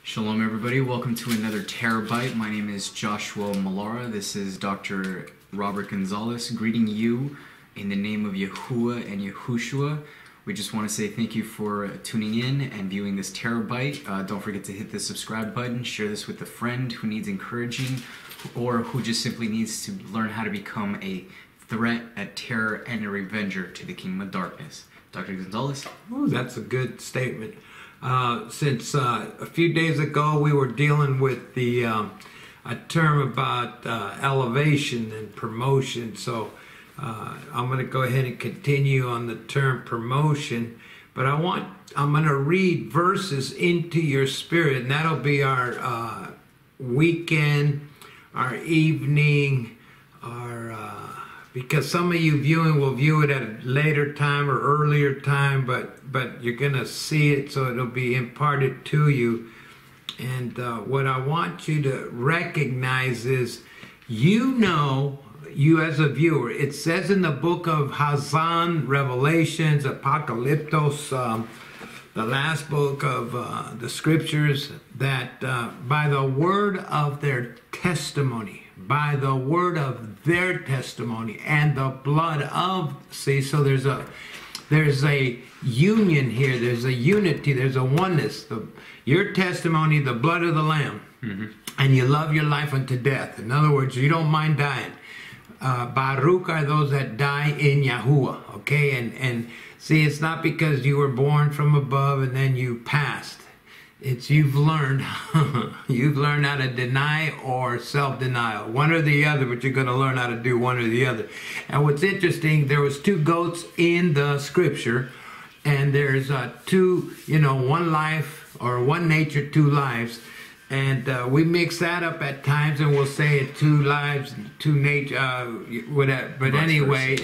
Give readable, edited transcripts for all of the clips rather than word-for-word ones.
Shalom everybody, welcome to another TerrorBite. My name is Joshua Malara. This is Dr. Robert Gonzalez greeting you in the name of Yahuwah and Yahushua. We just want to say thank you for tuning in and viewing this TerrorBite. Don't forget to hit the subscribe button, share this with a friend who needs encouraging or who just simply needs to learn how to become a threat, a terror, and a revenger to the kingdom of darkness. Dr. Gonzalez? Oh, that's a good statement. Since a few days ago we were dealing with the a term about elevation and promotion, so I'm going to go ahead and continue on the term promotion. But I'm going to read verses into your spirit, and that'll be our weekend, our evening, our because some of you viewing will view it at a later time or earlier time, but you're going to see it, so it'll be imparted to you. And what I want you to recognize is, you as a viewer, it says in the book of Hazan, Revelations, Apocalyptos, the last book of the scriptures, that by the word of their testimony, by the word of their testimony and the blood of, so there's a union here, there's a unity, there's a oneness. Your testimony, the blood of the Lamb, and you love your life unto death. In other words, you don't mind dying. Baruch are those that die in Yahuwah, okay? And see, it's not because you were born from above and then you passed. It's you've learned how to deny or self-denial. One or the other, but you're going to learn how to do one or the other. And what's interesting, there was two goats in the scripture, and there's one life or one nature, two lives. And we mix that up at times, and we'll say it two lives, two nature, whatever. But anyway,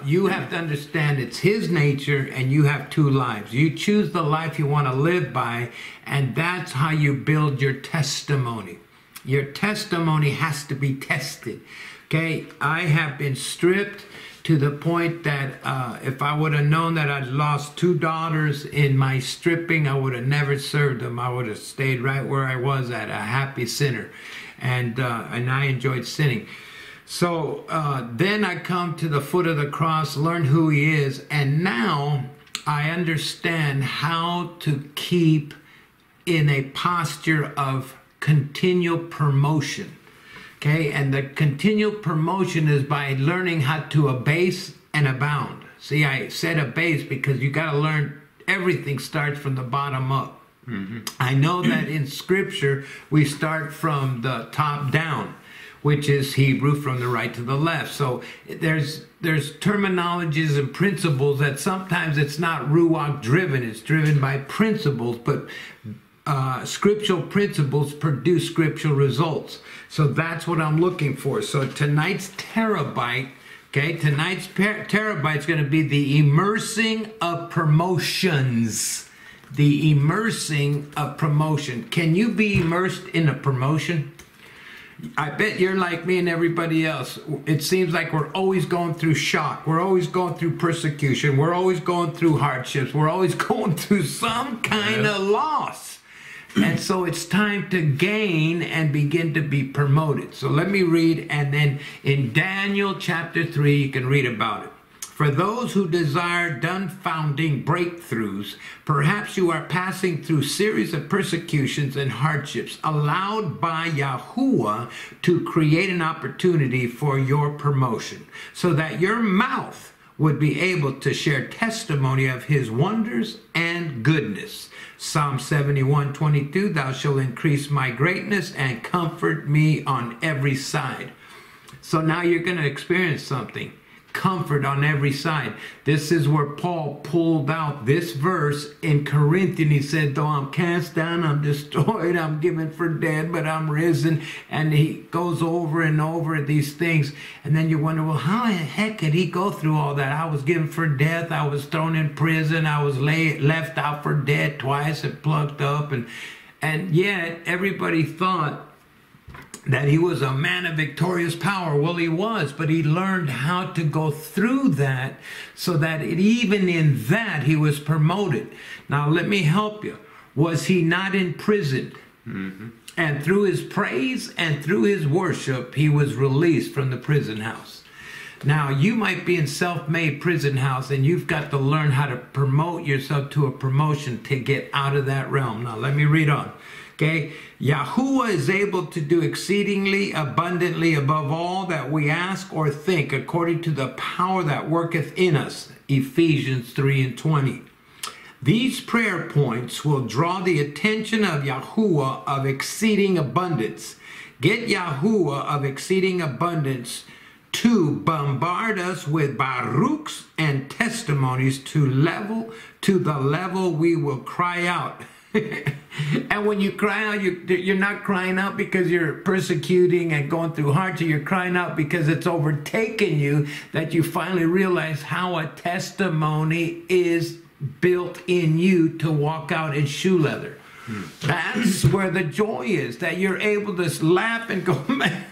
you have to understand it's his nature, and you have two lives. You choose the life you want to live by, and that's how you build your testimony. Your testimony has to be tested. Okay, I have been stripped to the point that if I would have known that I'd lost two daughters in my stripping, I would have never served them. I would have stayed right where I was at, a happy sinner. And I enjoyed sinning. So then I come to the foot of the cross, learn who he is, and now I understand how to keep in a posture of continual promotion. Okay, and the continual promotion is by learning how to abase and abound. See, I said abase because you got to learn everything starts from the bottom up. I know that in Scripture we start from the top down, which is Hebrew, from the right to the left. So there's terminologies and principles that sometimes it's not Ruach driven, it's driven by principles, but scriptural principles produce scriptural results. So that's what I'm looking for. So tonight's TerrorBite, okay, tonight's TerrorBite is going to be the immersing of promotions. The immersing of promotion. Can you be immersed in a promotion? I bet you're like me and everybody else. It seems like we're always going through shock. We're always going through persecution. We're always going through hardships. We're always going through some kind of loss. And so it's time to gain and begin to be promoted. So let me read, and then in Daniel chapter 3, you can read about it. For those who desire dumbfounding breakthroughs, perhaps you are passing through series of persecutions and hardships allowed by Yahuwah to create an opportunity for your promotion, so that your mouth would be able to share testimony of his wonders and goodness. Psalm 71:22, thou shalt increase my greatness and comfort me on every side. So now you're going to experience something. Comfort on every side. This is where Paul pulled out this verse in Corinthians. He said, though I'm cast down, I'm destroyed, I'm given for dead, but I'm risen. And he goes over and over these things. And then you wonder, well, how the heck could he go through all that? I was given for death, I was thrown in prison, I was left out for dead twice and plucked up. And yet everybody thought that he was a man of victorious power. Well, he was, but he learned how to go through that so that even in that he was promoted. Now, let me help you. Was he not imprisoned? And through his praise and through his worship, he was released from the prison house. Now, you might be in self-made prison house, and you've got to learn how to promote yourself to a promotion to get out of that realm. Now, let me read on. Okay, Yahuwah is able to do exceedingly abundantly above all that we ask or think, according to the power that worketh in us. Ephesians 3:20. These prayer points will draw the attention of Yahuwah of exceeding abundance. Get Yahuwah of exceeding abundance to bombard us with baruchs and testimonies to the level we will cry out. And when you cry out, you're not crying out because you're persecuting and going through hardship. You're crying out because it's overtaken you, that you finally realize how a testimony is built in you to walk out in shoe leather. That's where the joy is, that you're able to laugh and go, man,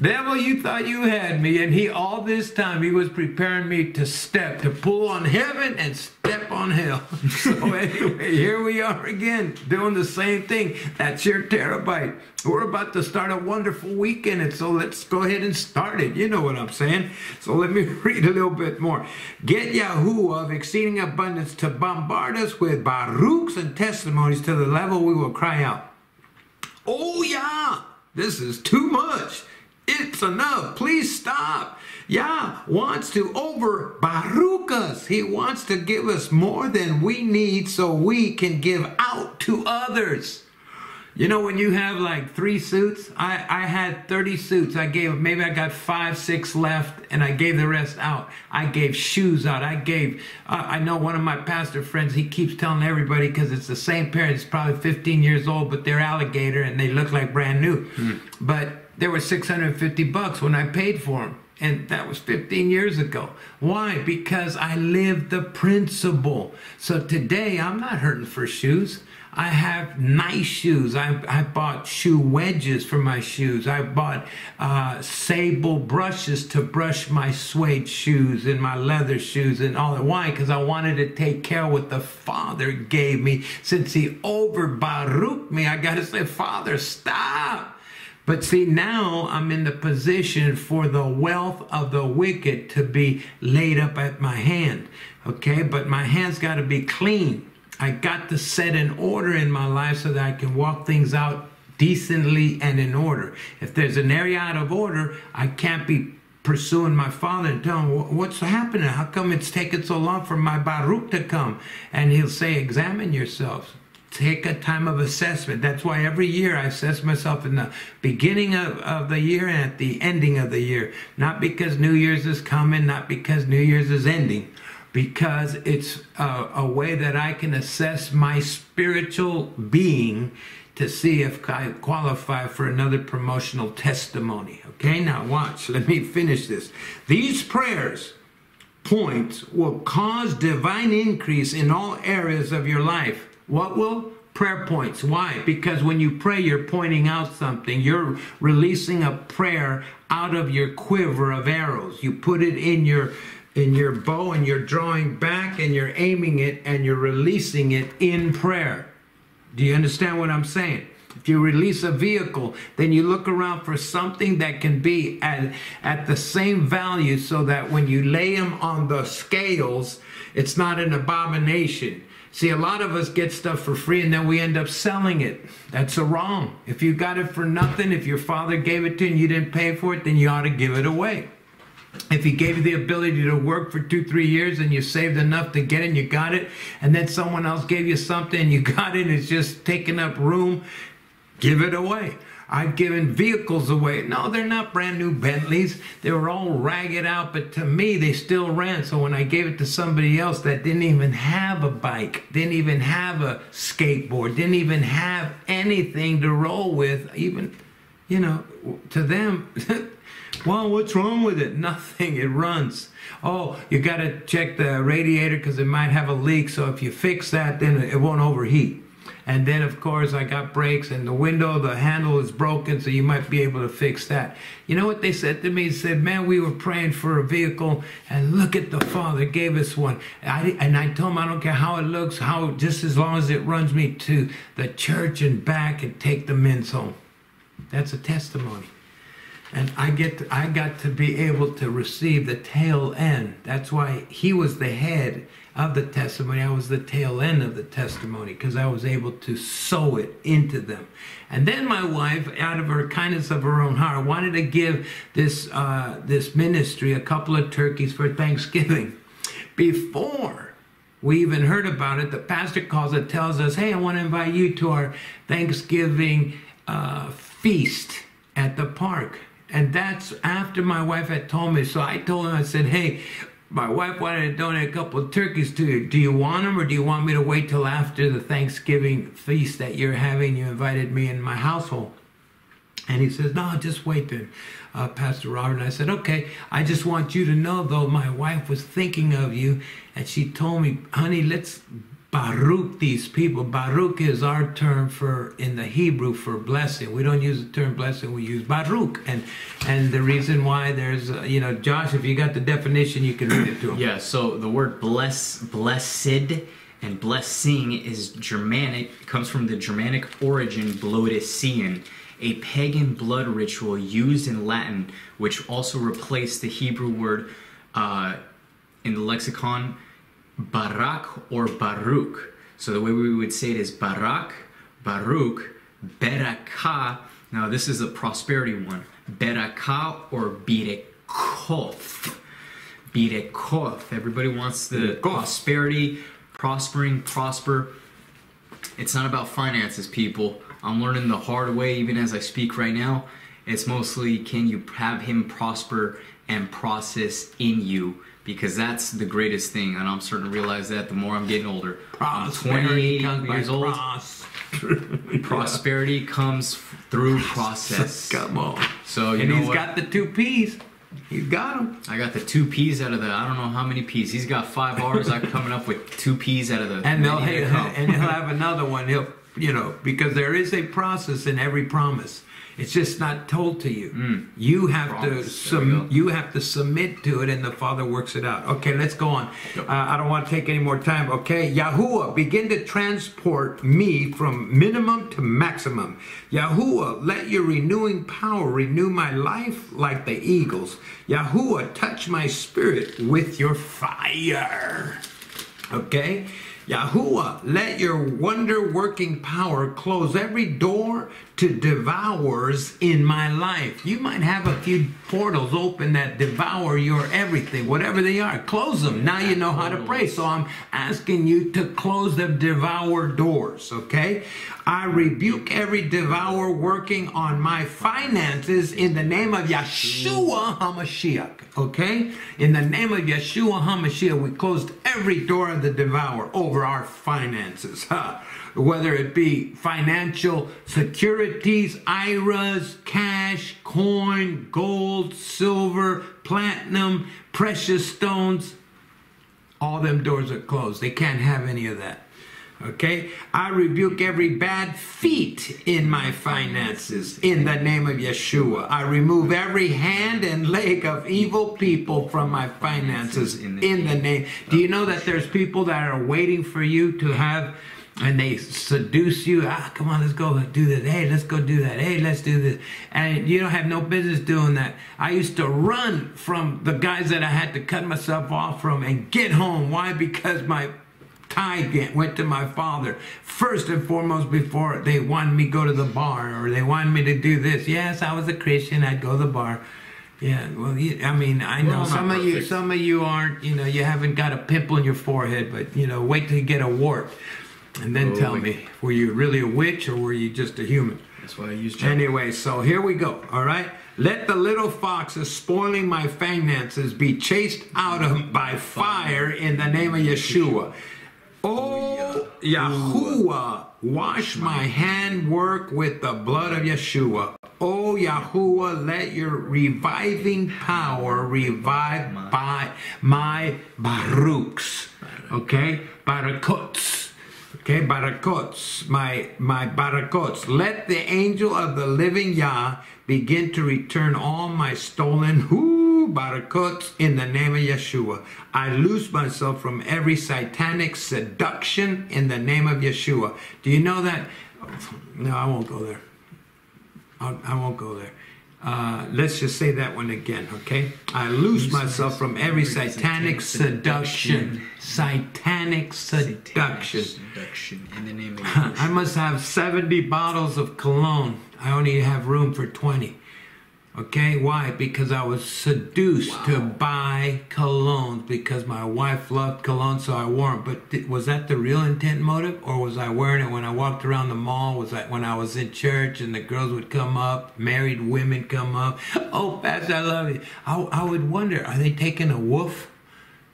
devil, you thought you had me. And all this time, he was preparing me to pull on heaven and step on hell. So anyway, here we are again, doing the same thing. That's your TerrorBite. We're about to start a wonderful weekend, and so let's go ahead and start it. You know what I'm saying? So let me read a little bit more. Get Yahuwah of exceeding abundance to bombard us with baruchs and testimonies to the level we will cry out, oh yeah, this is too much. It's enough. Please stop. Yah wants to over baruch us. He wants to give us more than we need so we can give out to others. You know, when you have like 3 suits, I had 30 suits. Maybe I got 5, 6 left, and I gave the rest out. I gave shoes out. I know one of my pastor friends, he keeps telling everybody, because it's the same pair, it's probably 15 years old, but they're alligator and they look like brand new. But they were $650 when I paid for them. And that was 15 years ago. Why? Because I lived the principle. So today, I'm not hurting for shoes. I have nice shoes. I bought shoe wedges for my shoes. I bought sable brushes to brush my suede shoes and my leather shoes and all that. Why? Because I wanted to take care of what the Father gave me. Since he over baruched me, I got to say, Father, stop. But see, now I'm in the position for the wealth of the wicked to be laid up at my hand. Okay, but my hand's got to be clean. I got to set an order in my life so that I can walk things out decently and in order. If there's an area out of order, I can't be pursuing my Father and telling him, what's happening? How come it's taking so long for my baruch to come? And he'll say, examine yourselves. Take a time of assessment. That's why every year I assess myself in the beginning of the year and at the ending of the year. Not because New Year's is coming, not because New Year's is ending. Because it's a way that I can assess my spiritual being to see if I qualify for another promotional testimony. Okay, now watch. Let me finish this. These prayers points will cause divine increase in all areas of your life. What will? Prayer points. Why? Because when you pray, you're pointing out something. You're releasing a prayer out of your quiver of arrows. You put it in your bow, and you're drawing back, and you're aiming it, and you're releasing it in prayer. Do you understand what I'm saying? If you release a vehicle, then you look around for something that can be at the same value, so that when you lay them on the scales, it's not an abomination. See, a lot of us get stuff for free and then we end up selling it. That's wrong. If you got it for nothing, if your Father gave it to you and you didn't pay for it, then you ought to give it away. If he gave you the ability to work for 2-3 years and you saved enough to get it and you got it, and then someone else gave you something and you got it and it's just taking up room, give it away. I've given vehicles away. No, they're not brand new Bentleys. They were all ragged out, but to me, they still ran. So when I gave it to somebody else that didn't even have a bike, didn't even have a skateboard, didn't even have anything to roll with, even, you know, to them, well, what's wrong with it? Nothing. It runs. Oh, you got to check the radiator because it might have a leak. So if you fix that, then it won't overheat. And then, of course, I got brakes, and the window, the handle is broken, so you might be able to fix that. You know what they said to me? They said, man, we were praying for a vehicle, and look at the Father gave us one. And I told him, I don't care how it looks, just as long as it runs me to the church and back and take the men's home. That's a testimony. And I got to be able to receive the tail end. That's why he was the head of the testimony. I was the tail end of the testimony, because I was able to sow it into them. And then my wife, out of her kindness of her own heart, wanted to give this ministry a couple of turkeys for Thanksgiving. Before we even heard about it, the pastor calls and tells us, hey, I want to invite you to our Thanksgiving feast at the park. And that's after my wife had told me. So I told him, I said, hey, my wife wanted to donate a couple of turkeys to you. Do you want them, or do you want me to wait till after the Thanksgiving feast that you're having? You invited me in my household. And he says, no, just wait then, Pastor Robert. And I said, okay, I just want you to know, though, my wife was thinking of you. And she told me, honey, let's Baruch these people. Baruch is our term for, in the Hebrew, for blessing. We don't use the term blessing, we use Baruch. And the reason why there's, Josh, if you got the definition, you can read it to him. Yeah, so the word blessed, and blessing is Germanic, comes from the Germanic origin blodiceian, a pagan blood ritual used in Latin, which also replaced the Hebrew word in the lexicon Barak or Baruch. So the way we would say it is Barak, Baruch, Berakah. Now this is a prosperity one. Berakah or Birekoth. Birekoth. Everybody wants the prosperity, prospering, prosper. It's not about finances, people. I'm learning the hard way even as I speak right now. It's mostly, can you have him prosper and process in you? Because that's the greatest thing, and I'm starting to realize that the more I'm getting older. I'm 28 years old. Prosperity comes through process. Come on. So and he's got the 2 P's. He's got them. I got the 2 P's out of the, I don't know how many P's. He's got 5 R's. I'm coming up with 2 P's out of the. And he'll have another one. Because there is a process in every promise. It's just not told to you. You have to submit to it, and the Father works it out. Okay, let's go on. I don't want to take any more time. Okay, Yahuwah, begin to transport me from minimum to maximum. Yahuwah, let your renewing power renew my life like the eagles. Yahuwah, touch my spirit with your fire. Okay? Yahuwah, let your wonder-working power close every door to devourers in my life. You might have a few portals open that devour your everything, whatever they are. Close them. Now you know how to pray. So I'm asking you to close the devour doors, okay? I rebuke every devourer working on my finances in the name of Yeshua HaMashiach, okay? In the name of Yeshua HaMashiach, we closed every door of the devourer over our finances. Whether it be financial securities, IRAs, cash, coin, gold, silver, platinum, precious stones, all them doors are closed. They can't have any of that. Okay? I rebuke every bad feat in my finances in the name of Yeshua. I remove every hand and leg of evil people from my finances in the name. Do you know that there's people that are waiting for you to have, and they seduce you? Come on, let's go do this. Hey, let's go do that. Hey, let's do this. And you don't have no business doing that. I used to run from the guys that I had to cut myself off from and get home. Why? Because my tithe went to my father first and foremost before they wanted me to go to the bar, or they wanted me to do this. Yes, I was a Christian. I'd go to the bar. Yeah, well, I mean, I know some of you aren't, you haven't got a pimple in your forehead, but, wait till you get a wart. And then tell me, were you really a witch, or were you just a human? That's why I used Anyway, so here we go, all right? Let the little foxes spoiling my finances be chased out of by fire in the name of Yeshua. Oh, Yahuwah, wash my handwork with the blood of Yeshua. Oh, Yahuwah, let your reviving power revive my Baruchs. Okay? Barakuts. Okay, barakots, my barakots. Let the angel of the living Yah begin to return all my stolen barakots in the name of Yeshua. I loose myself from every satanic seduction in the name of Yeshua. Do you know that? No, I won't go there. I won't go there. Let's just say that one again, okay? I loose myself from every satanic seduction. Satanic seduction. In the name of Yahushua. I must have 70 bottles of cologne. I only have room for 20. Okay, why? Because I was seduced to buy cologne because my wife loved cologne, so I wore it. But was that the real intent motive, or was I wearing it when I walked around the mall? Was that when I was in church and the girls would come up, married women come up? Oh, Pastor, I love you. I would wonder, are they taking a woof?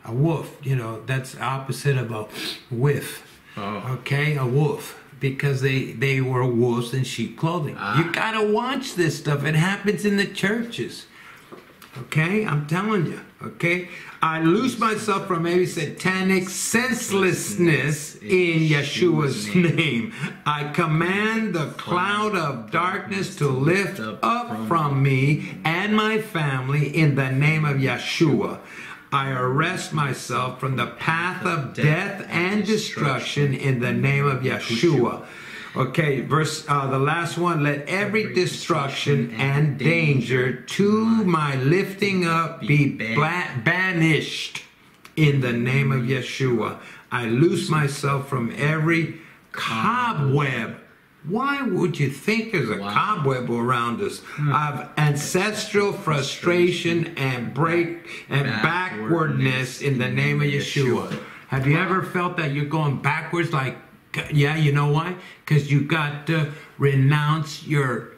A woof, you know, that's the opposite of a whiff. Oh. Okay, a woof. Because they were wolves in sheep clothing. You gotta watch this stuff. It happens in the churches. Okay, I'm telling you. Okay, I loose myself from every satanic senselessness in Yeshua's name. I command the cloud of darkness to lift up from me and my family in the name of Yeshua. I arrest myself from the path of death and destruction in the name of Yeshua. Okay, the last one. Let every destruction and danger to my lifting up be banished in the name of Yeshua. I loose myself from every cobweb. Why would you think there's a cobweb around us of ancestral frustration and backwardness in the name of Yeshua? Have you ever felt that you're going backwards? Like, yeah, you know why? Because you got to renounce your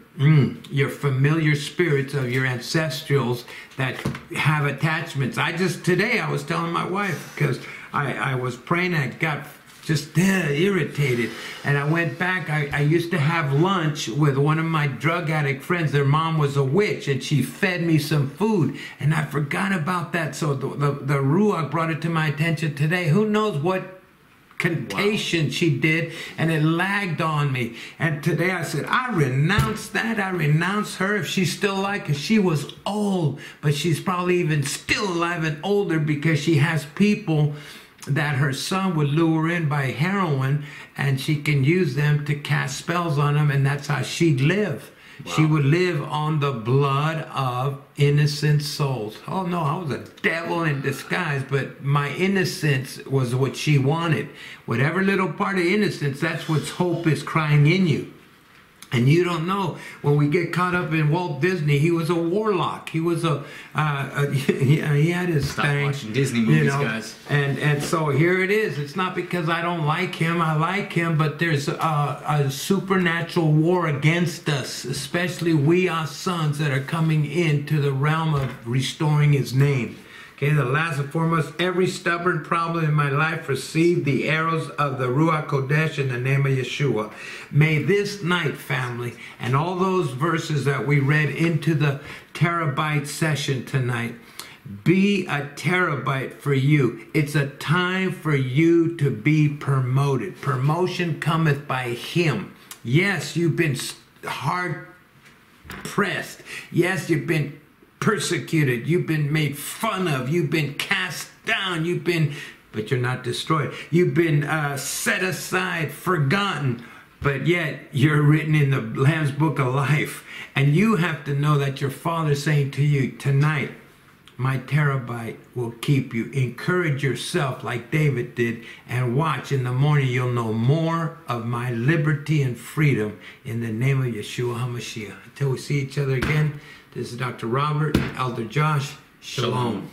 familiar spirits of your ancestrals that have attachments. Today I was telling my wife, because I was praying and I got just irritated, and I went back. I used to have lunch with one of my drug addict friends. Their mom was a witch, and she fed me some food, and I forgot about that. So the Ruach brought it to my attention today. Who knows what contation she did, and it lagged on me. And today I said, I renounce that. I renounce her if she's still alive, because she was old, but she's probably even still alive and older, because she has people that her son would lure in by heroin, and she can use them to cast spells on them, and that's how she'd live. Wow. She would live on the blood of innocent souls. Oh no, I was a devil in disguise, but my innocence was what she wanted. Whatever little part of innocence, that's what hope is crying in you. And you don't know, when we get caught up in Walt Disney, he was a warlock. He was he had his Stop thing. watching Disney movies, you know, guys. And so here it is. It's not because I don't like him. I like him, but there's a supernatural war against us, especially we, our sons, that are coming into the realm of restoring his name. Okay, the last and foremost, every stubborn problem in my life receive the arrows of the Ruach Kodesh in the name of Yeshua. May this night, family, and all those verses that we read into the TerrorBite session tonight, be a TerrorBite for you. It's a time for you to be promoted. Promotion cometh by him. Yes, you've been hard pressed. Yes, you've been persecuted, you've been made fun of, you've been cast down, but you're not destroyed. You've been set aside, forgotten, but yet you're written in the Lamb's Book of Life. And you have to know that your Father's saying to you, tonight, my TerrorBite will keep you. Encourage yourself like David did, and watch. In the morning you'll know more of my liberty and freedom in the name of Yeshua HaMashiach. Until we see each other again, this is Dr. Robert, Elder Josh. Shalom.